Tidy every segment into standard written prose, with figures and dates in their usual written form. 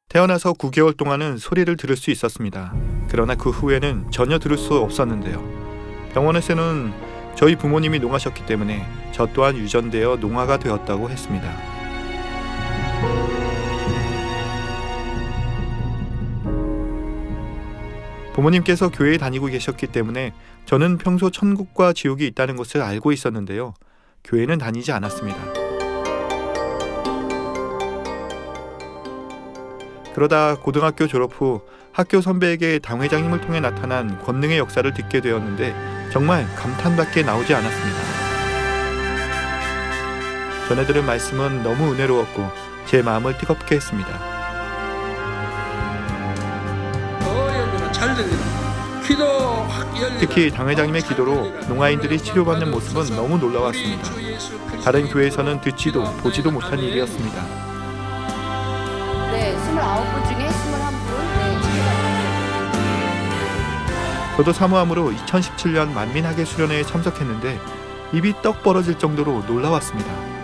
태어나서 9개월 동안은 소리를 들을 수 있었습니다. 그러나 그 후에는 전혀 들을 수 없었는데요. 병원에서는 저희 부모님이 농하셨기 때문에 저 또한 유전되어 농아가 되었다고 했습니다. 부모님께서 교회에 다니고 계셨기 때문에 저는 평소 천국과 지옥이 있다는 것을 알고 있었는데요. 교회는 다니지 않았습니다. 그러다 고등학교 졸업 후 학교 선배에게 당회장님을 통해 나타난 권능의 역사를 듣게 되었는데 정말 감탄밖에 나오지 않았습니다. 전해 들은 말씀은 너무 은혜로웠고 제 마음을 뜨겁게 했습니다. 잘 들리는 귀도 확 열리는 특히 당회장님의 기도로 농아인들이 치료받는 모습은 너무 놀라웠습니다. 다른 교회에서는 듣지도 보지도 못한 일이었습니다. 네, 29분 중에 21분 치료받았습니다. 저도 사모함으로 2017년 만민학예 수련회에 참석했는데 입이 떡 벌어질 정도로 놀라웠습니다.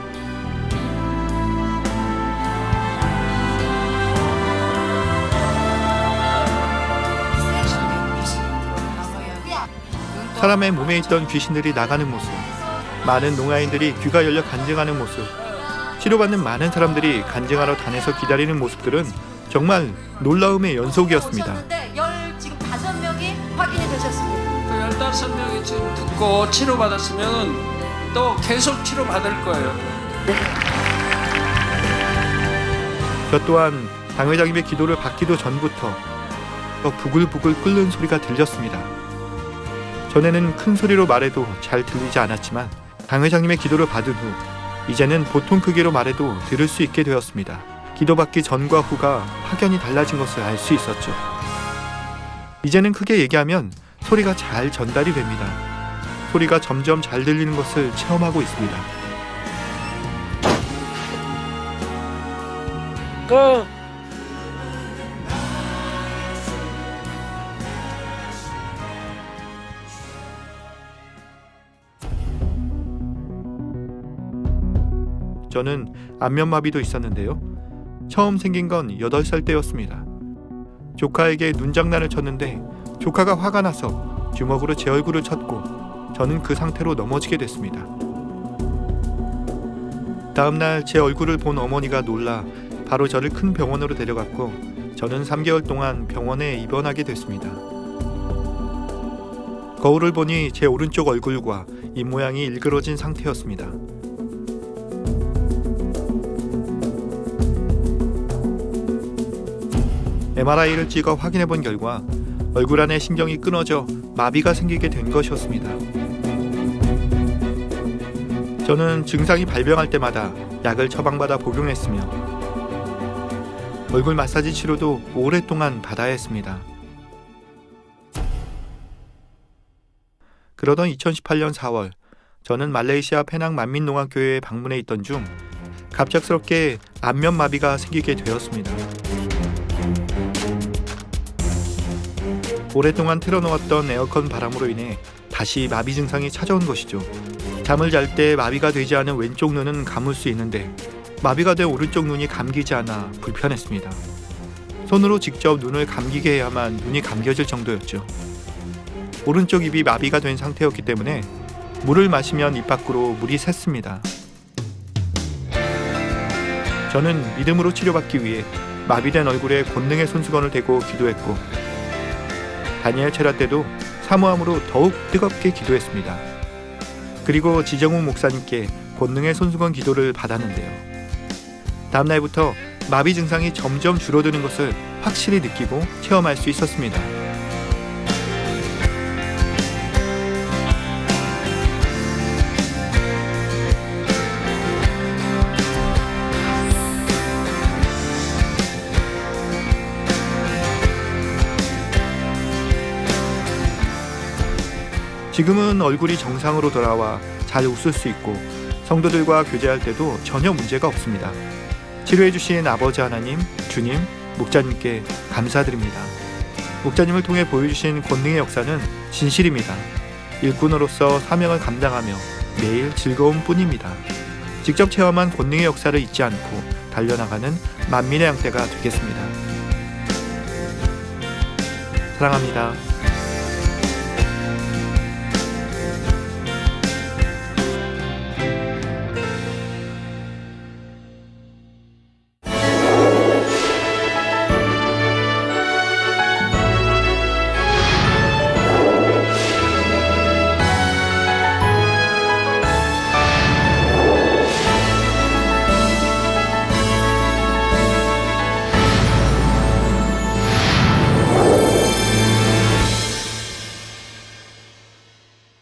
사람의 몸에 있던 귀신들이 나가는 모습, 많은 농아인들이 귀가 열려 간증하는 모습, 치료받는 많은 사람들이 간증하러 단에서 기다리는 모습들은 정말 놀라움의 연속이었습니다. 지금 5명이 확인이 되셨습니다. 그 15명이 지금 듣고 치료받았으면 또 계속 치료받을 거예요. 저 또한 당회장님의 기도를 받기도 전부터 부글부글 끓는 소리가 들렸습니다. 전에는 큰 소리로 말해도 잘 들리지 않았지만 당회장님의 기도를 받은 후 이제는 보통 크기로 말해도 들을 수 있게 되었습니다. 기도받기 전과 후가 확연히 달라진 것을 알 수 있었죠. 이제는 크게 얘기하면 소리가 잘 전달이 됩니다. 소리가 점점 잘 들리는 것을 체험하고 있습니다. 저는 안면마비도 있었는데요. 처음 생긴 건 8살 때였습니다. 조카에게 눈장난을 쳤는데 조카가 화가 나서 주먹으로 제 얼굴을 쳤고 저는 그 상태로 넘어지게 됐습니다. 다음날 제 얼굴을 본 어머니가 놀라 바로 저를 큰 병원으로 데려갔고 저는 3개월 동안 병원에 입원하게 됐습니다. 거울을 보니 제 오른쪽 얼굴과 입모양이 일그러진 상태였습니다. MRI를 찍어 확인해 본 결과 얼굴 안에 신경이 끊어져 마비가 생기게 된 것이었습니다. 저는 증상이 발병할 때마다 약을 처방받아 복용했으며 얼굴 마사지 치료도 오랫동안 받아야 했습니다. 그러던 2018년 4월 저는 말레이시아 페낭 만민농악교회에 방문해 있던 중 갑작스럽게 안면마비가 생기게 되었습니다. 오랫동안 틀어놓았던 에어컨 바람으로 인해 다시 마비 증상이 찾아온 것이죠. 잠을 잘 때 마비가 되지 않은 왼쪽 눈은 감을 수 있는데 마비가 된 오른쪽 눈이 감기지 않아 불편했습니다. 손으로 직접 눈을 감기게 해야만 눈이 감겨질 정도였죠. 오른쪽 입이 마비가 된 상태였기 때문에 물을 마시면 입 밖으로 물이 샜습니다. 저는 믿음으로 치료받기 위해 마비된 얼굴에 권능의 손수건을 대고 기도했고 다니엘 철야 때도 사모함으로 더욱 뜨겁게 기도했습니다. 그리고 지정욱 목사님께 권능의 손수건 기도를 받았는데요. 다음날부터 마비 증상이 점점 줄어드는 것을 확실히 느끼고 체험할 수 있었습니다. 지금은 얼굴이 정상으로 돌아와 잘 웃을 수 있고 성도들과 교제할 때도 전혀 문제가 없습니다. 치료해주신 아버지 하나님, 주님, 목자님께 감사드립니다. 목자님을 통해 보여주신 권능의 역사는 진실입니다. 일꾼으로서 사명을 감당하며 매일 즐거운 뿐입니다. 직접 체험한 권능의 역사를 잊지 않고 달려나가는 만민의 양떼가 되겠습니다. 사랑합니다.